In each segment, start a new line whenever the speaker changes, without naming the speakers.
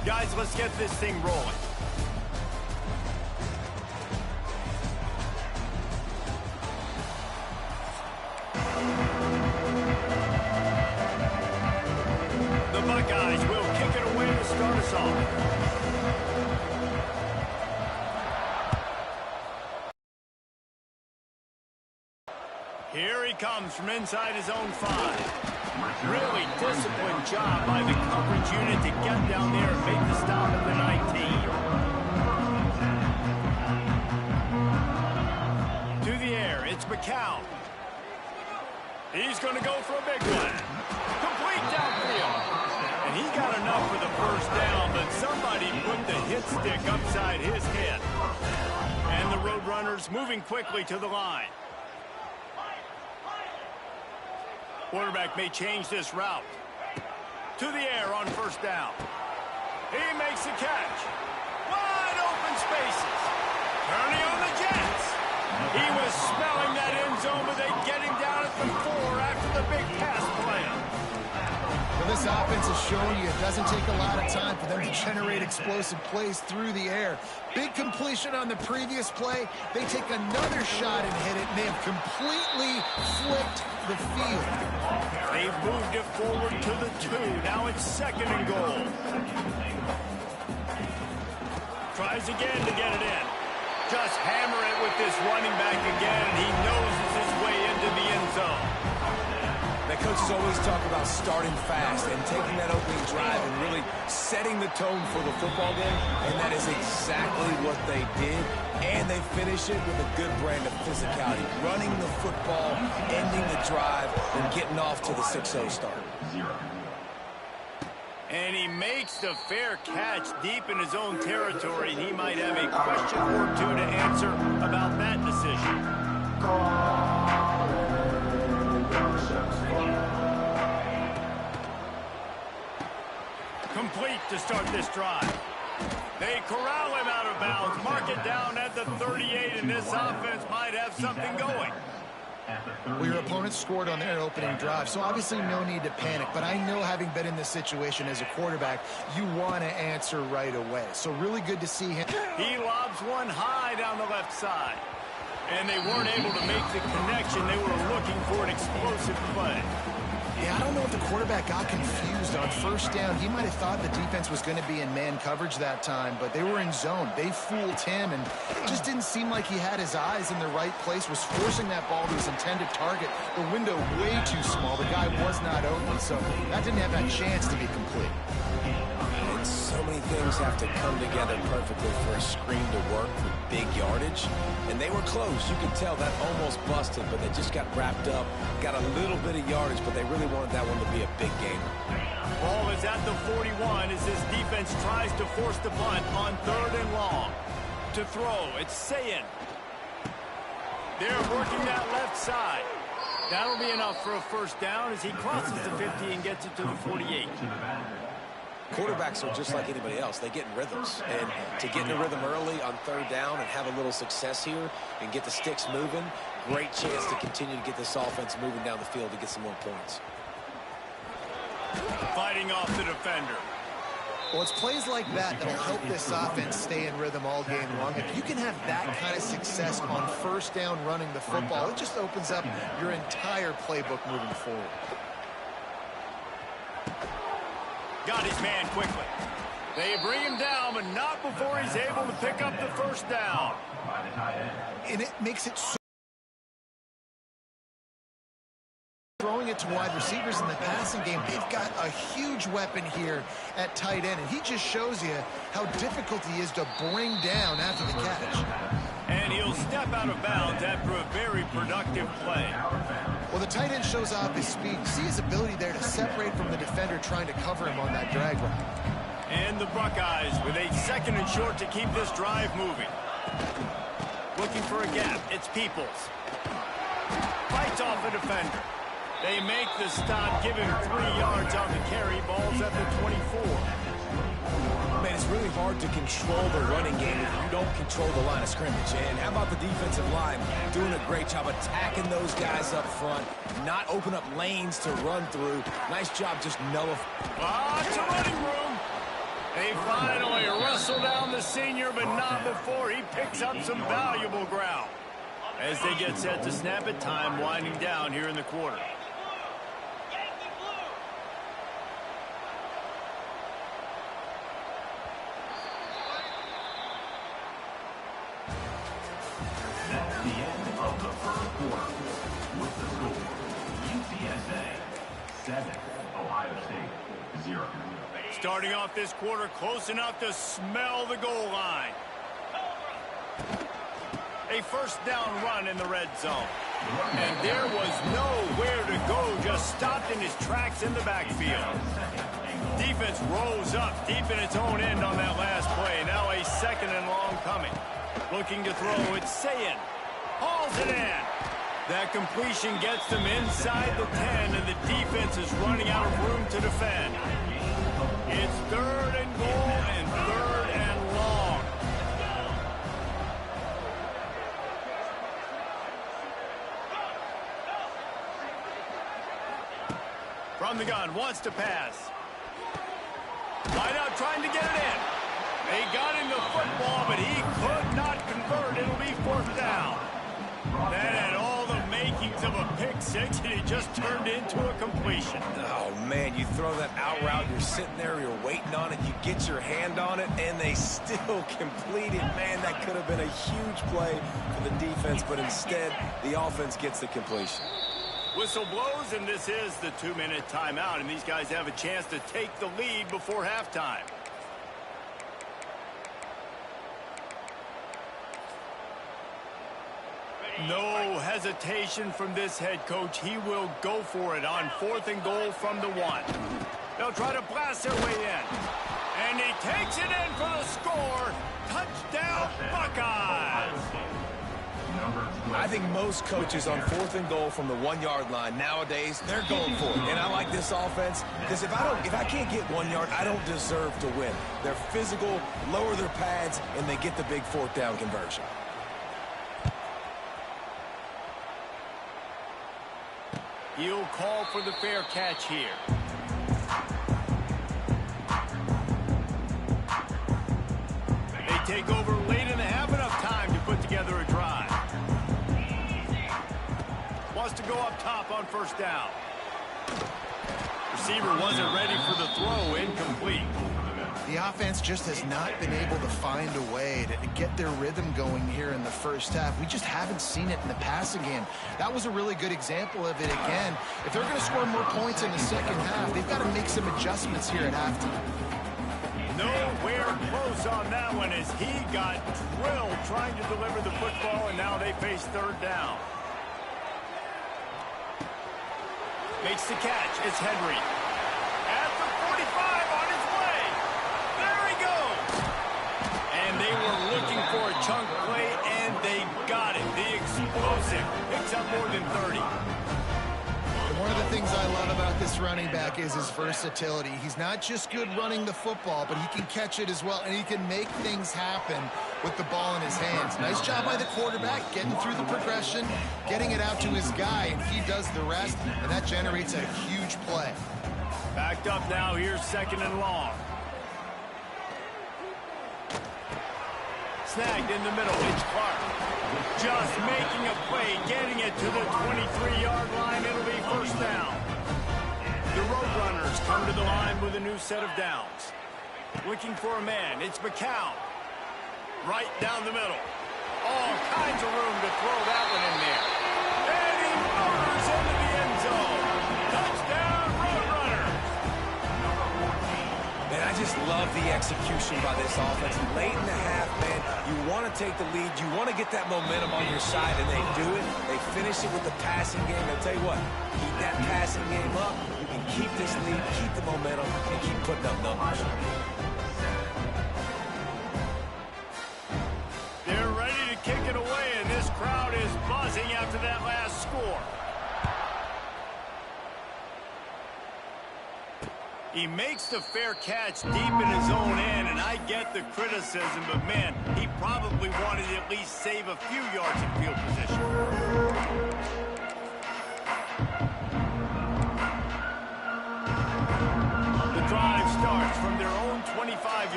Guys, let's get this thing rolling. The Buckeyes will kick it away to start us off. Here he comes from inside his own 5. Really disciplined job by the coverage unit to get down there and make the stop at the 19. To the air, it's McCown. He's going to go for a big one. Complete downfield. And he got enough for the first down, but somebody put the hit stick upside his head. And the Roadrunners moving quickly to the line. Quarterback may change this route. To the air on first down. He makes the catch. Wide open spaces. Turning on the Jets. He was smelling that end zone, but they get him down at the 4 after the big pass play.
Well, this offense is showing you it doesn't take a lot of time for them to generate explosive plays through the air. Big completion on the previous play. They take another shot and hit it, and they have completely flipped the field.
They've moved it forward to the 2. Now it's 2nd and goal. Tries again to get it in. Just hammer it with this running back again, and he noses his way into the end zone.
The coaches always talk about starting fast and taking that opening drive and really setting the tone for the football game, and that is exactly what they did, and they finish it with a good brand of physicality, running the football, ending the drive, and getting off to the 6-0 start.
And he makes the fair catch deep in his own territory, and he might have a question or two to answer about that decision. Complete to start this drive. They corral him out of bounds, mark it down at the 38, and this offense might have something going.
Well, your opponent scored on their opening drive, so obviously no need to panic. But I know, having been in this situation as a quarterback, you want to answer right away. So really good to see him.
He lobs one high down the left side. And they weren't able to make the connection. They were looking for an explosive play.
Yeah, I don't know if the quarterback got confused on first down. He might have thought the defense was going to be in man coverage that time, but they were in zone. They fooled him, and it just didn't seem like he had his eyes in the right place, was forcing that ball to his intended target. The window way too small. The guy was not open, so that didn't have that chance to be complete.
And so many things have to come together perfectly for a screen to work for big yardage. And they were close. You could tell that almost busted, but they just got wrapped up, got a little bit of yardage, but they really wanted that one to be a big game.
Ball is at the 41 as this defense tries to force the punt on 3rd and long. To throw, it's Sayin. They're working that left side. That'll be enough for a first down as he crosses the 50 and gets it to the 48.
Quarterbacks are just like anybody else. They get in rhythms. And to get in a rhythm early on 3rd down and have a little success here and get the sticks moving, great chance to continue to get this offense moving down the field to get some more points.
Fighting off the defender.
Well, it's plays like that that'll help this offense stay in rhythm all game long. If you can have that kind of success on first down running the football, it just opens up your entire playbook moving forward.
Got his man quickly. They bring him down, but not before he's able to pick up the first down.
And it makes it so... Throwing it to wide receivers in the passing game, they've got a huge weapon here at tight end, and he just shows you how difficult he is to bring down after the catch.
And he'll step out of bounds after a very productive play.
Well, the tight end shows off his speed. You see his ability there to separate from the defender trying to cover him on that drag route.
And the Buckeyes with a 2nd and short to keep this drive moving. Looking for a gap. It's Peoples. Fights off the defender. They make the stop, give him 3 yards on the carry. Ball's at the 24.
Man, it's really hard to control the running game if you don't control the line of scrimmage. And how about the defensive line doing a great job attacking those guys up front, not open up lanes to run through. Nice job just nullifying.
It's a running room. They finally wrestle down the senior, but not before he picks up some valuable ground. As they get set to snap it, time winding down here in the quarter.
That's the end of the first quarter. With the score, UTSA 7, Ohio State 0.
Starting off this quarter close enough to smell the goal line. A first down run in the red zone. And there was nowhere to go, just stopped in his tracks in the backfield. Defense rose up deep in its own end on that last play. Now a second and long coming. Looking to throw, it's Sayin. Hauls it in. That completion gets them inside the 10, and the defense is running out of room to defend. It's third and goal and third and long. From the gun, wants to pass. Wide out trying to get it in. They got him the football, but he could not convert. It'll be fourth down. That had all the makings of a pick six, and it just turned into a completion.
Oh, man, you throw that out route, you're sitting there, you're waiting on it, you get your hand on it, and they still complete it. Man, that could have been a huge play for the defense, but instead, the offense gets the completion.
Whistle blows, and this is the 2-minute timeout, and these guys have a chance to take the lead before halftime. No hesitation from this head coach. He will go for it on fourth and goal from the 1. They'll try to blast their way in. And he takes it in for the score. Touchdown, Buckeyes!
I think most coaches on fourth and goal from the 1-yard line nowadays, they're going for it. And I like this offense because if I can't get 1 yard, I don't deserve to win. They're physical, lower their pads, and they get the big fourth down conversion.
He'll call for the fair catch here. They take over late in the half, enough time to put together a drive. Wants to go up top on first down. Receiver wasn't ready for the throw, incomplete.
The offense just has not been able to find a way to get their rhythm going here in the first half. We just haven't seen it in the passing game. That was a really good example of it again. If they're going to score more points in the second half, they've got to make some adjustments here at halftime.
Nowhere close on that one as he got drilled trying to deliver the football, and now they face third down. Makes the catch. It's Henry. At the 45 on his way. There he goes. And they were looking for a chunk play, and they got it. The explosive picks up more than 30.
One of the things I love about this running back is his versatility. He's not just good running the football, but he can catch it as well, and he can make things happen with the ball in his hands. Nice job by the quarterback, getting through the progression, getting it out to his guy, and he does the rest, and that generates a huge play.
Backed up now, here's second and long. Snagged in the middle, it's Clark. Just making a play, getting it to the 23-yard line. It'll be first down. The Roadrunners come to the line with a new set of downs. Looking for a man, it's McCown. Right down the middle. All kinds of room to throw that one in there. And he murders into the end zone. Touchdown, Roadrunners.
Man, I just love the execution by this offense. Late in the half, man, you want to take the lead. You want to get that momentum on your side, and they do it. They finish it with the passing game. I'll tell you what, keep that passing game up. You can keep this lead, keep the momentum, and keep putting up numbers.
They're ready to kick it away, and this crowd is buzzing after that last score. He makes the fair catch deep in his own end, and I get the criticism, but man, he probably wanted to at least save a few yards in field position. The drive starts from their own 25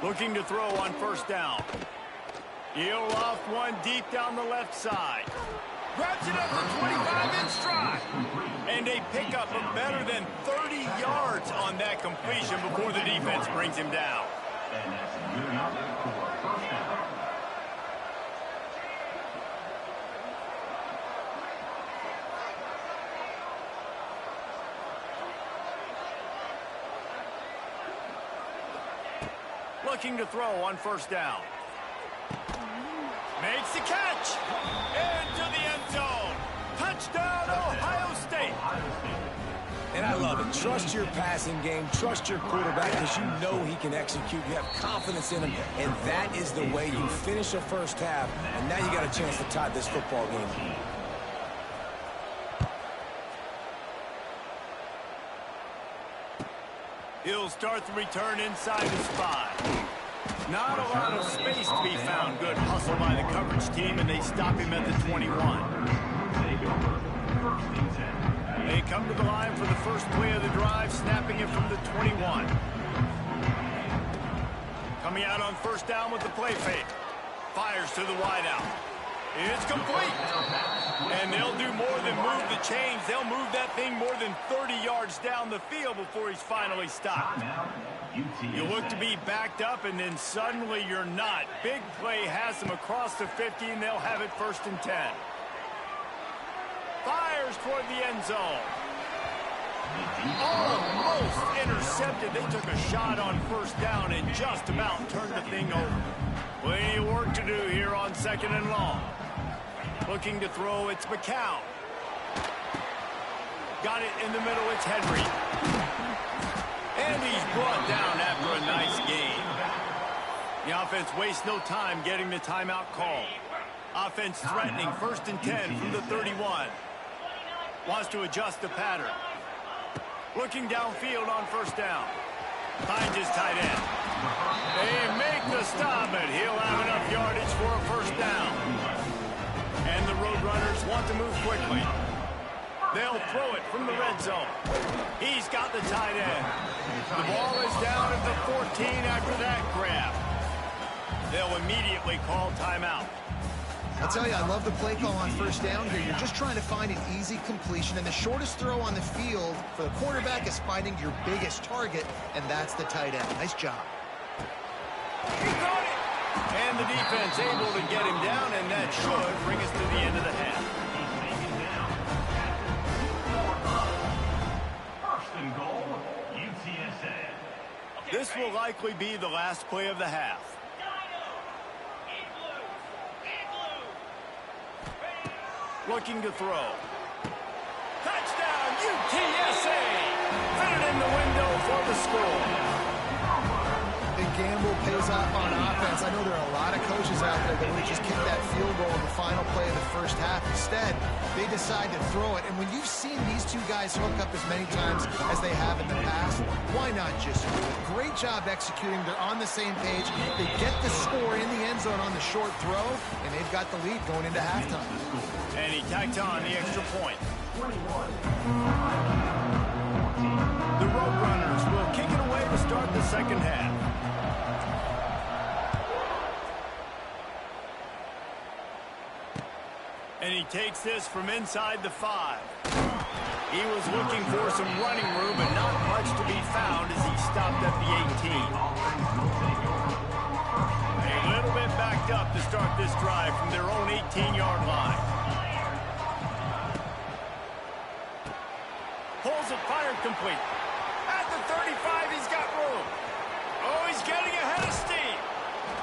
Looking to throw on first down. He'll loft one deep down the left side. Grabs it up for 25 in stride. And a pickup of better than 30 yards on that completion before the defense brings him down.
And that's good enough for a first down.
Looking to throw on first down. Makes the catch. Into the end zone. Touchdown, Ohio State.
And I love it. Trust your passing game. Trust your quarterback because you know he can execute. You have confidence in him. And that is the way you finish a first half. And now you got a chance to tie this football game.
He'll start the return inside his 5. Not a lot of space to be found. Good hustle by the coverage team, and they stop him at the 21. They come to the line for the first play of the drive, snapping it from the 21. Coming out on first down with the play fake. Fires to the wideout. It's complete. And they'll do more than move the chains. They'll move that thing more than 30 yards down the field before he's finally stopped. You look to be backed up, and then suddenly you're not. Big play has them across the 50, and they'll have it 1st and 10. Fires toward the end zone. Almost intercepted. They took a shot on first down and just about turned the thing over. Plenty of work to do here on 2nd and long. Looking to throw, it's McCown. Got it in the middle, it's Henry. And he's brought down after a nice gain. The offense wastes no time getting the timeout call. Offense threatening 1st and 10 from the 31. Wants to adjust the pattern. Looking downfield on first down. Finds his tight end. They make the stop, but he'll have enough yardage for a first down. And the Roadrunners want to move quickly. They'll throw it from the red zone. He's got the tight end. The ball is down at the 14 after that grab. They'll immediately call timeout.
I'll tell you, I love the play call on first down here. You're just trying to find an easy completion, and the shortest throw on the field for the quarterback is finding your biggest target, and that's the tight end. Nice job.
He got it! And the defense able to get him down, and that should bring us to the end of the half.
First and goal, UTSA.
This will likely be the last play of the half. Looking to throw. Touchdown, UTSA! Put it in the window for the score.
The gamble pays off on offense. I know there are a lot of coaches out there that would just kick that field goal in the final play of the first half. Instead, they decide to throw it. And when you've seen these two guys hook up as many times as they have in the past, why not just do it? Great job executing. They're on the same page. They get the score in the end zone on the short throw, and they've got the lead going into halftime.
And he tacked on the extra point. The Roadrunners will kick it away to start the second half. And he takes this from inside the 5. He was looking for some running room, but not much to be found as he stopped at the 18. A little bit backed up to start this drive from their own 18-yard line. Pulls it, fired complete. At the 35, he's got room. Oh, he's getting ahead of steam.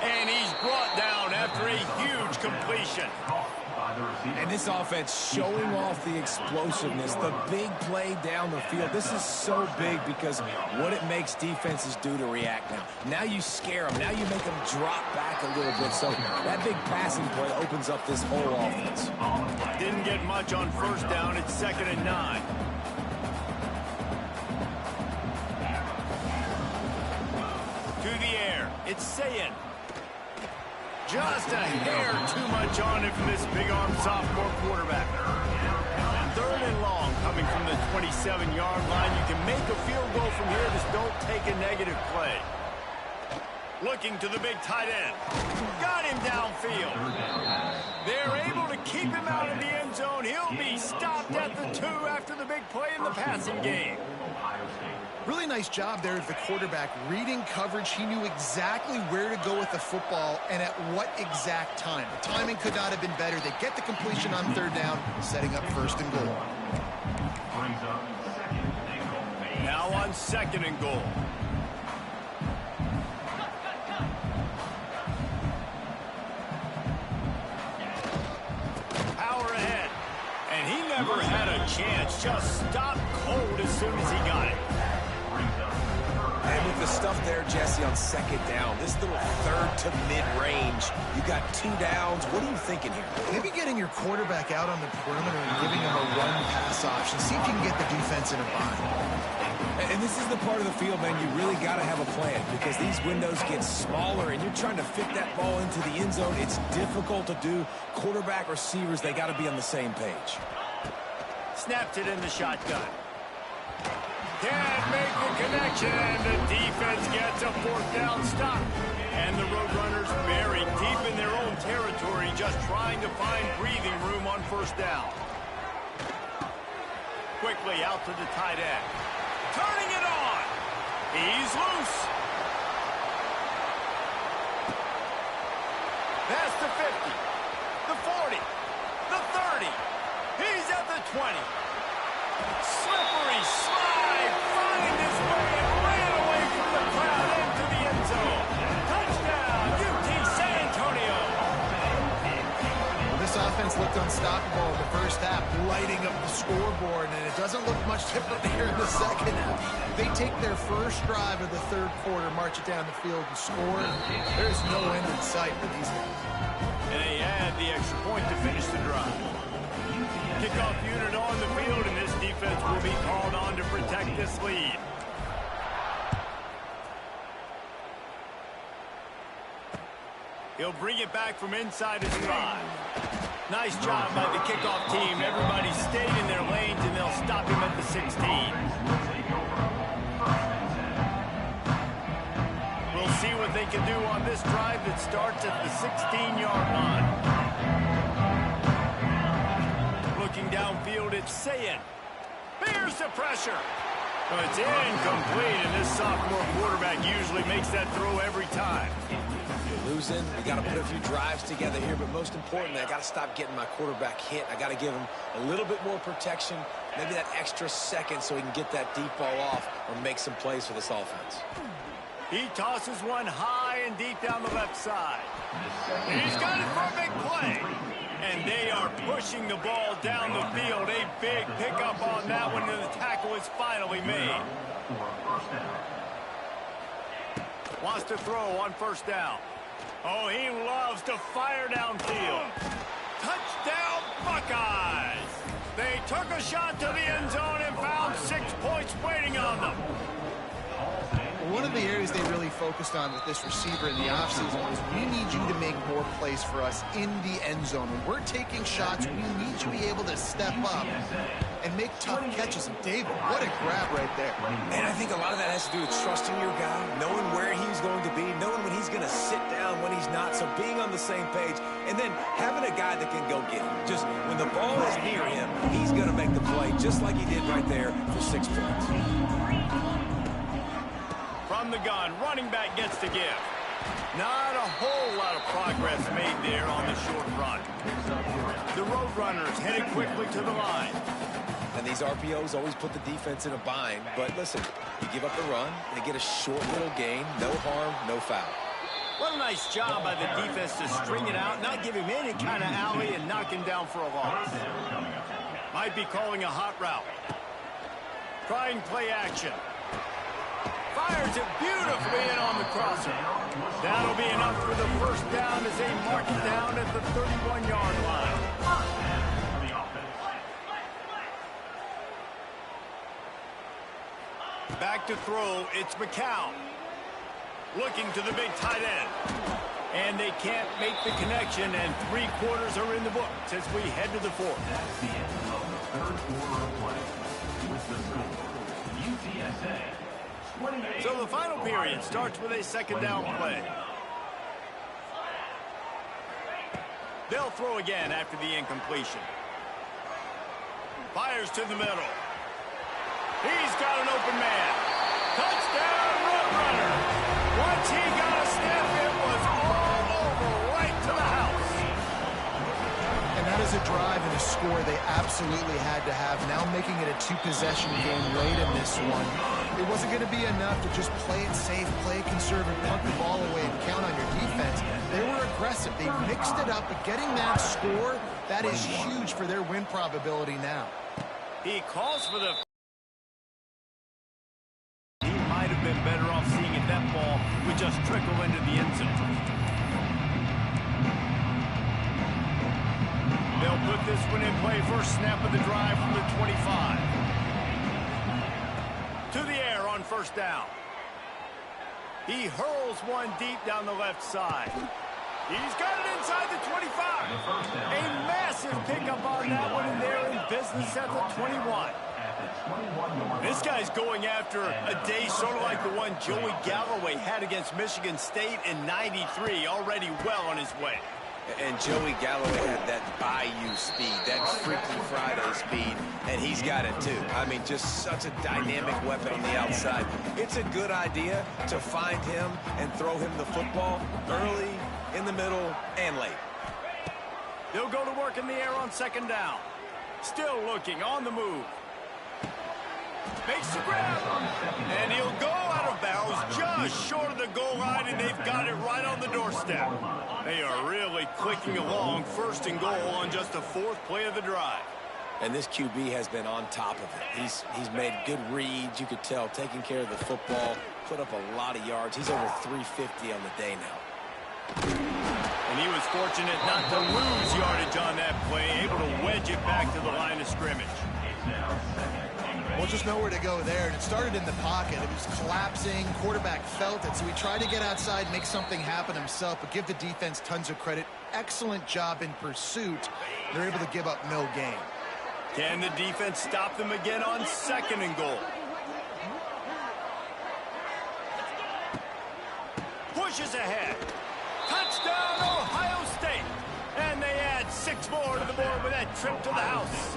And he's brought down after a huge completion.
And this offense showing off the explosiveness, the big play down the field. This is so big because what it makes defenses do to react now. Now you scare them. Now you make them drop back a little bit. So that big passing play opens up this whole offense.
Didn't get much on first down. It's 2nd and 9. To the air. It's Sayin. Just a hair too much on it from this big-arm sophomore quarterback. 3rd and long coming from the 27-yard line. You can make a field goal from here. Just don't take a negative play. Looking to the big tight end. Got him downfield. They're able to keep him out of the end zone. He'll be stopped at the 2 after the big play in the passing game.
Really nice job there of the quarterback. Reading coverage, he knew exactly where to go with the football and at what exact time. The timing could not have been better. They get the completion on 3rd down, setting up 1st and goal.
Now on 2nd and goal. Power ahead. And he never had a chance. Just stopped cold as soon as he got it.
And with the stuff there, Jesse, on 2nd down, this little 3rd to mid-range, you got 2 downs. What are you thinking here?
Maybe getting your quarterback out on the perimeter and giving him a run-pass option. See if you can get the defense in a bind.
And this is the part of the field, man, you really got to have a plan because these windows get smaller and you're trying to fit that ball into the end zone. It's difficult to do. Quarterback, receivers, they got to be on the same page.
Snapped it in the shotgun. Can't make the connection, and the defense gets a 4th down stop. And the Roadrunners buried deep in their own territory, just trying to find breathing room on 1st down. Quickly out to the tight end. Turning it on. He's loose. Past the 50, the 40, the 30. He's at the 20. Slippery slide, find his way and ran away from the crowd into the end zone. Touchdown, UT San Antonio.
Well, this offense looked unstoppable in the 1st half, lighting up the scoreboard, and it doesn't look much different here in the 2nd half. They take their 1st drive of the 3rd quarter, march it down the field and score. There's no end in sight for these guys.
And they add the extra point to finish the drive. Kickoff unit on the field, and this defense will be called on to protect this lead. He'll bring it back from inside his 5. Nice job by the kickoff team. Everybody stayed in their lanes, and they'll stop him at the 16. We'll see what they can do on this drive that starts at the 16-yard line. Looking downfield, it's Sayin. Here's the pressure. But it's incomplete, and this sophomore quarterback usually makes that throw every time.
You're losing. We got to put a few drives together here, but most importantly, I got to stop getting my quarterback hit. I got to give him a little bit more protection, maybe that extra second so he can get that deep ball off or make some plays for this offense.
He tosses one high and deep down the left side. He's got it for a big play. And they are pushing the ball down the field. A big pickup on that one, and the tackle is finally made. Wants to throw on 1st down. Oh, he loves to fire downfield. Touchdown, Buckeyes! They took a shot to the end zone and found 6 points waiting on them.
One of the areas they really focused on with this receiver in the offseason was we need you to make more plays for us in the end zone. When we're taking shots, we need you to be able to step up and make tough catches. And David, what a grab right there.
And I think a lot of that has to do with trusting your guy, knowing where he's going to be, knowing when he's going to sit down, when he's not, so being on the same page, and then having a guy that can go get him. Just when the ball is near him, he's going to make the play just like he did right there for 6 points.
From the gun, running back gets to give. Not a whole lot of progress made there on the short run. The Roadrunners headed quickly to the line.
And these RPOs always put the defense in a bind. But listen, you give up the run, they get a short little gain, no harm, no foul.
What a nice job by the defense to string it out, not give him any kind of alley, and knock him down for a loss. Might be calling a hot route. Trying play action. Fires it beautifully in on the crosser. That'll be enough for the 1st down as they mark it down at the 31-yard line. Back to throw, it's McCown. Looking to the big tight end. And they can't make the connection, and 3 quarters are in the books as we head to the 4th.
That's the end of the 3rd quarter of play. With the score, UTSA
So the final period starts with a second down play. They'll throw again after the incompletion. Fires to the middle. He's got an open man. Touchdown, Roadrunner. Once he got a step, it was all over, right to the house.
And that is a drive and a score they absolutely had to have. Now making it a two-possession game late in this one. It wasn't going to be enough to just play it safe, play it conservative, punt the ball away, and count on your defense. They were aggressive. They mixed it up, but getting that score, that is huge for their win probability now.
He calls for the... He might have been better off seeing if that ball would just trickle into the end zone. They'll put this one in play. First snap of the drive from the 25. To the air on first down. He hurls one deep down the left side. He's got it inside the 25. A massive pickup on that one, and they're in business at the 21. This guy's going after a day sort of like the one Joey Galloway had against Michigan State in '93, already well on his way.
And Joey Galloway had that bayou speed, that Freaky Friday speed, and he's got it too. I mean, just such a dynamic weapon on the outside. It's a good idea to find him and throw him the football early, in the middle, and late.
They'll go to work in the air on second down. Still looking, on the move. Makes the grab, and he'll go out of bounds just short of the goal line, and they've got it right on the doorstep. They are really clicking along, first and goal on just the fourth play of the drive.
And this QB has been on top of it. He's made good reads, you could tell, taking care of the football, put up a lot of yards. He's over 350 on the day now.
And he was fortunate not to lose yardage on that play, able to wedge it back to the line of scrimmage.
Well, just nowhere to go there. And it started in the pocket. It was collapsing. Quarterback felt it, so he tried to get outside, make something happen himself, but give the defense tons of credit. Excellent job in pursuit. They're able to give up no gain.
Can the defense stop them again on second and goal? Pushes ahead. Touchdown, Ohio State. And they add 6 more to the board with that trip to the house.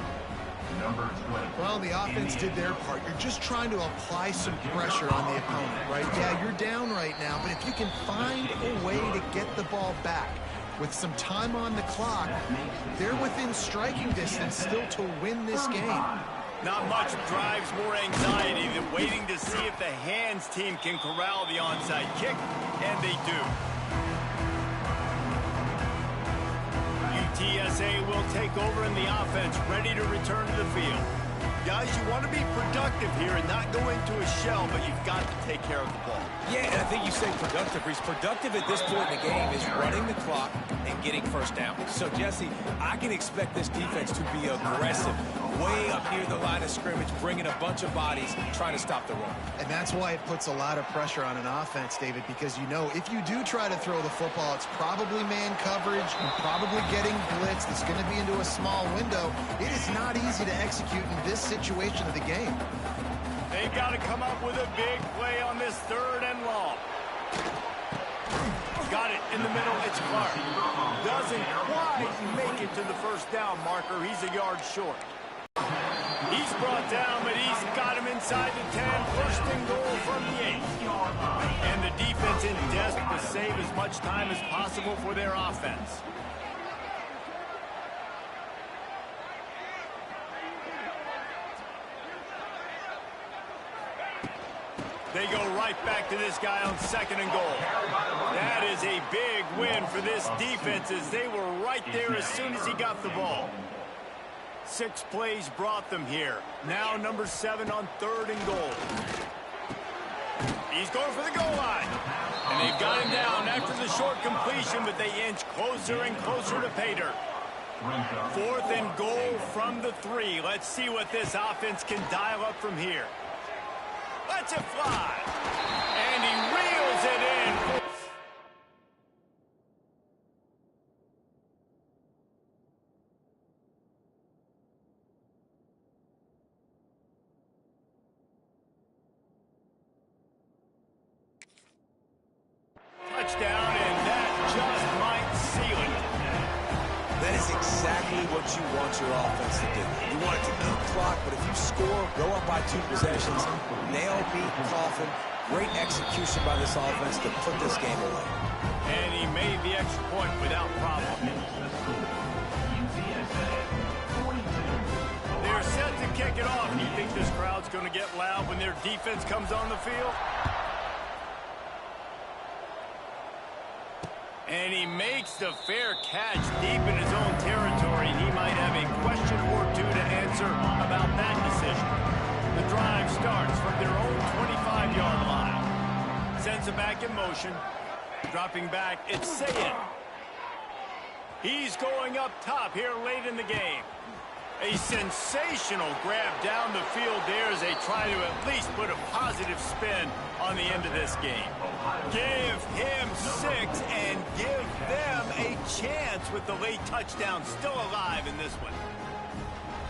Well, the offense did their part. You're just trying to apply some pressure on the opponent, right? Yeah, you're down right now, but if you can find a way to get the ball back with some time on the clock, they're within striking distance still to win this game.
Not much drives more anxiety than waiting to see if the hands team can corral the onside kick, and they do. UTSA will take over in the offense, ready to return to the field. Guys, you want to be productive here and not go into a shell, but you've got to take care of the ball.
Yeah, and I think you say productive. He's productive at this point in the game is running the clock and getting first down. So, Jesse, I can expect this defense to be aggressive, way up near the line of scrimmage, bringing a bunch of bodies, trying to stop the run.
And that's why it puts a lot of pressure on an offense, David, because you know if you do try to throw the football, it's probably man coverage, you're probably getting blitzed, it's going to be into a small window. It is not easy to execute in this situation of the game.
They've got to come up with a big play on this third and long. Got it in the middle. It's Clark. Doesn't quite make it to the first down marker. He's a yard short. He's brought down, but he's got him inside the 10. First and goal from the 8. And the defense in desperate to save as much time as possible for their offense. They go right back to this guy on second and goal. That is a big win for this defense as they were right there as soon as he got the ball. 6 plays brought them here. Now number 7 on third and goal. He's going for the goal line. And they've got him down after the short completion, but they inch closer and closer to pay dirt. 4th and goal from the 3. Let's see what this offense can dial up from here. Let's it fly. And he reels it in.
exactly what you want your offense to do. You want it to eat clock, but if you score, go up by 2 possessions, nail, beat, coffin. Great execution by this offense to put this game away.
And he made the extra point without problem. They're set to kick it off. Do you think this crowd's going to get loud when their defense comes on the field? And he makes the fair catch deep in his own territory, and he might have a question or two to answer about that decision. The drive starts from their own 25-yard line. Sends it back in motion. Dropping back, it's Sayed. He's going up top here late in the game. A sensational grab down the field there as they try to at least put a positive spin on the end of this game. Give him 6 and give them a chance with the late touchdown still alive in this one.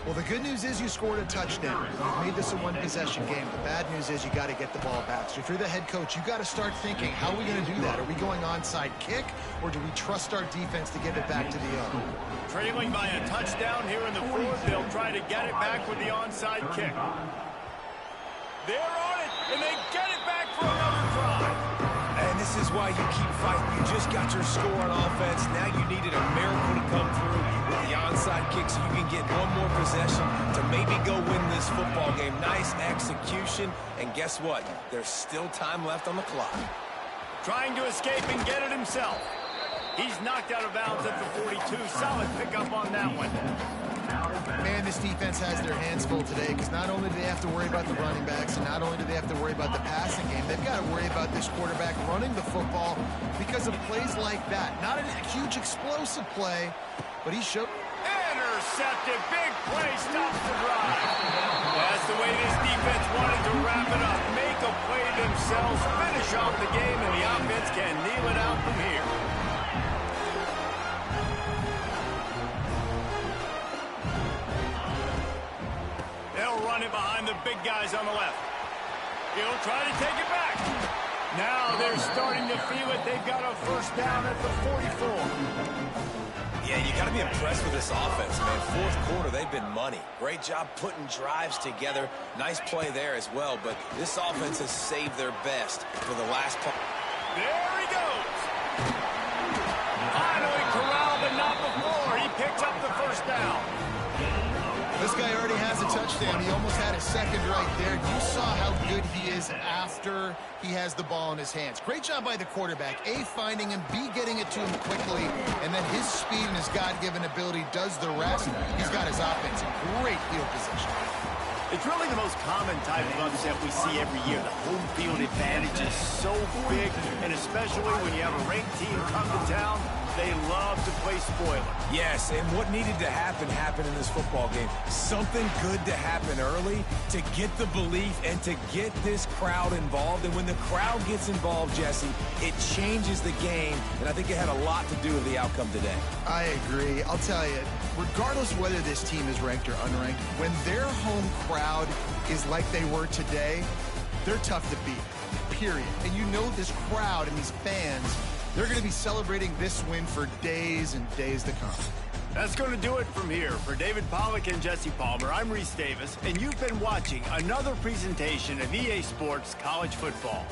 Well, the good news is you scored a touchdown. You've made this a one-possession game. The bad news is you got to get the ball back. So if you're the head coach, you got to start thinking, how are we going to do that? Are we going onside kick, or do we trust our defense to get it back to the O?
Trailing by a touchdown here in the fourth, they'll try to get it back with the onside kick. They're on it, and they get it back for another drive.
And this is why you keep fighting. You just got your score on offense. Now you needed a miracle to come through with the onside kick so you can get one more possession to maybe go win this football game. Nice execution. And guess what? There's still time left on the clock.
Trying to escape and get it himself. He's knocked out of bounds at the 42. Solid pickup on that one.
Man, this defense has their hands full today because not only do they have to worry about the running backs and not only do they have to worry about the passing game, they've got to worry about this quarterback running the football because of plays like that. Not a huge explosive play, but he showed.
Intercepted. Big play stops the drive. That's the way this defense wanted to wrap it up. Make a play themselves, finish off the game, and the offense can kneel it out from here. They'll run it behind the big guys on the left. He'll try to take it back. Now they're starting to feel it. They've got a first down at the 44.
Yeah, you got to be impressed with this offense, man. Fourth quarter, they've been money. Great job putting drives together. Nice play there as well, but this offense has saved their best for the last play.
There he goes. Finally corralled, but not before. He picks up the first down.
This guy already has a touchdown. He almost had a second right there. You saw how good he is after he has the ball in his hands. Great job by the quarterback. A, finding him, B, getting it to him quickly, and then his speed and his God-given ability does the rest. He's got his offense in great field position.
It's really the most common type of upset we see every year. The home field advantage is so big, and especially when you have a ranked team come to town, they love to play spoiler.
Yes, and what needed to happen happened in this football game. Something good to happen early to get the belief and to get this crowd involved. And when the crowd gets involved, Jesse, it changes the game. And I think it had a lot to do with the outcome today.
I agree. I'll tell you, regardless whether this team is ranked or unranked, when their home crowd is like they were today, they're tough to beat, period. And you know this crowd and these fans, they're going to be celebrating this win for days and days to come.
That's going to do it from here. For David Pollack and Jesse Palmer, I'm Reese Davis, and you've been watching another presentation of EA Sports College Football.